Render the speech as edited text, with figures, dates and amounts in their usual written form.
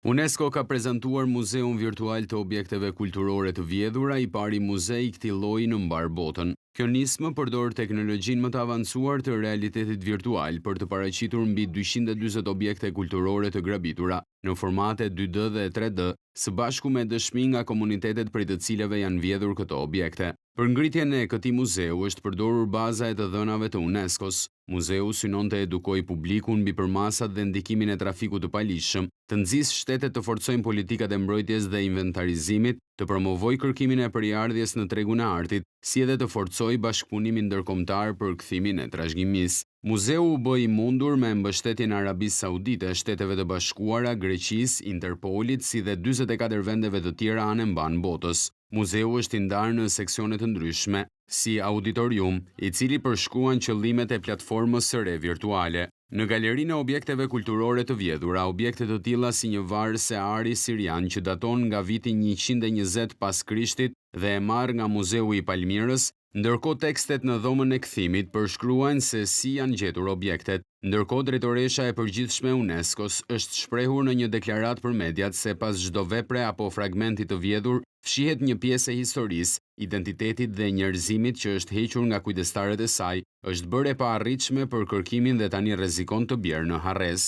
UNESCO ka prezantuar muzeun virtual të objekteve kulturore të vjedhura, i pari muze i këtij lloji në mbar botën. Kjo nismë përdor teknologjinë më të avancuar të realitetit virtual për të paraqitur mbi 240 objekte kulturore të grabitura në formate 2D dhe 3D, së bashku me dëshmi nga komunitetet prej të cilave janë vjedhur këto objekte. Për ngritjen e këtij muzeu është përdorur baza e të dhënave të UNESCO-s. Muzeu synon të edukojë publikun mbi përmasat dhe ndikimin e trafikut të paligjshëm, të nxjisë shtetet të forcojnë politikat e mbrojtjes dhe inventarizimit, të promovojë kërkimin e përjardhjes në tregun e artit, si edhe të forcojë bashkëpunimin ndërkombëtar për kthimin e trashëgimisë. Muzeu u bë i mundur me mbështetjen e Arabisë Saudite, Shteteve të Bashkuara, Greqisë, Interpolit, si dhe 44 vendeve të tjera anë botës. Muzeu është i ndarë në seksione të ndryshme, si auditorium, i cili përshkruan qëllimet e platformës së re virtuale. Në galerinë e objekteve kulturore të vjedhura, objekte të tilla si një varës e ari sirian që daton nga viti 120 pas Krishtit dhe e marrë nga Muzeu i Palmirës, ndërkohë tekstet në dhomën e kthimit përshkruajnë se si janë gjetur objektet. Ndërkohë drejtoresha e përgjithshme e UNESCO-s është shprehur në një deklaratë për mediat se pas çdo vepre apo fragmenti të vjedhur fshihet një pjesë e historisë, identitetit dhe njerëzimit që është hequr nga kujdestarët e saj, është bërë e paarritshme për kërkimin dhe tani rrezikon të bjerë në harres.